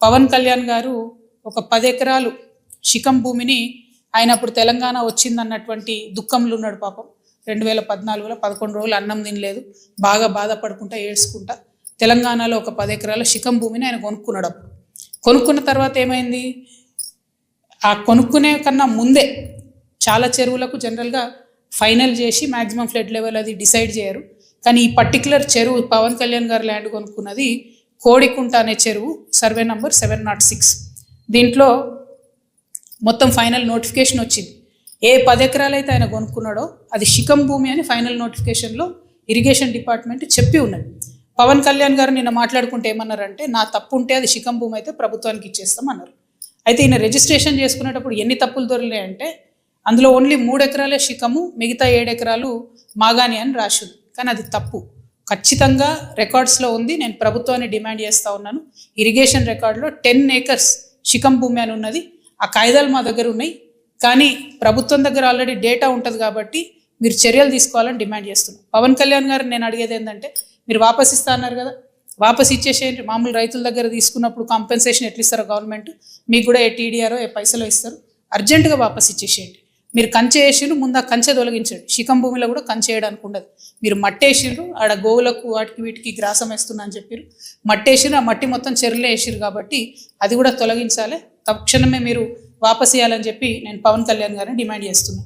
పవన్ కళ్యాణ్ గారు ఒక 10 ఎకరాలు శిఖం భూమిని ఆయన అప్పుడు తెలంగాణ వచ్చిందన్నటువంటి దుఃఖంలో ఉన్నాడు పాపం. 2014లో 11 రోజులు అన్నం తినలేదు, బాగా బాధపడుకుంటా ఏడ్చుకుంటా తెలంగాణలో ఒక 10 ఎకరాల శిఖం భూమిని ఆయన కొనుక్కున్నాడు. అప్పుడు కొనుక్కున్న తర్వాత ఏమైంది, ఆ కొనుక్కునే కన్నా ముందే చాలా చెరువులకు జనరల్గా ఫైనల్ చేసి మ్యాక్సిమం ఫ్లడ్ లెవెల్ అది డిసైడ్ చేయరు. కానీ ఈ పర్టికులర్ చెరువు పవన్ కళ్యాణ్ గారు ల్యాండ్ కొనుక్కున్నది కోడికుంట అనే చెరువు, సర్వే నంబర్ 706. దీంట్లో మొత్తం ఫైనల్ నోటిఫికేషన్ వచ్చింది. ఏ 10 ఎకరాలు అయితే ఆయన కొనుక్కున్నాడో అది శిఖం భూమి అని ఫైనల్ నోటిఫికేషన్లో ఇరిగేషన్ డిపార్ట్మెంట్ చెప్పి ఉన్నది. పవన్ కళ్యాణ్ గారు నిన్న మాట్లాడుకుంటే ఏమన్నారంటే, నా తప్పు ఉంటే అది శిఖం భూమి అయితే ప్రభుత్వానికి ఇచ్చేస్తాం అన్నారు. అయితే ఈయన రిజిస్ట్రేషన్ చేసుకునేటప్పుడు ఎన్ని తప్పులు దొరికినాయంటే, అందులో ఓన్లీ 3 ఎకరాలే శిఖము, మిగతా 7 ఎకరాలు మాగాని అని రాసింది. కానీ అది తప్పు, ఖచ్చితంగా రికార్డ్స్లో ఉంది. నేను ప్రభుత్వాన్ని డిమాండ్ చేస్తూ ఉన్నాను. ఇరిగేషన్ రికార్డులో 10 ఏకర్స్ శిఖం భూమి అని ఉన్నది. ఆ కాయిదాలు మా దగ్గర ఉన్నాయి, కానీ ప్రభుత్వం దగ్గర ఆల్రెడీ డేటా ఉంటుంది కాబట్టి మీరు చర్యలు తీసుకోవాలని డిమాండ్ చేస్తున్నాను. పవన్ కళ్యాణ్ గారు నేను అడిగేది ఏంటంటే, మీరు వాపస్ ఇస్తా అన్నారు కదా, వాపస్ ఇచ్చేసేయండి. మామూలు రైతుల దగ్గర తీసుకున్నప్పుడు కాంపెన్సేషన్ ఎట్లా ఇస్తారో గవర్నమెంట్, మీకు కూడా ఏ టీడీఆరో ఏ పైసలో ఇస్తారు, అర్జెంటుగా వాపస్ ఇచ్చేసేయండి. మీరు కంచె వేసిండ్రు, ముందు ఆ కంచె తొలగించండి. శిఖం భూమిలో కూడా కంచె వేయడానికి ఉండదు. మీరు మట్టేసిండ్రు, ఆడ గోవులకు వాటికి వీటికి గ్రాసం వేస్తున్నా అని చెప్పారు, మట్టేసిండ్రు, ఆ మట్టి మొత్తం చెరువులే వేసిరు కాబట్టి అది కూడా తొలగించాలి. తక్షణమే మీరు వాపస్ ఇవ్వాలని చెప్పి నేను పవన్ కళ్యాణ్ గారిని డిమాండ్ చేస్తున్నాను.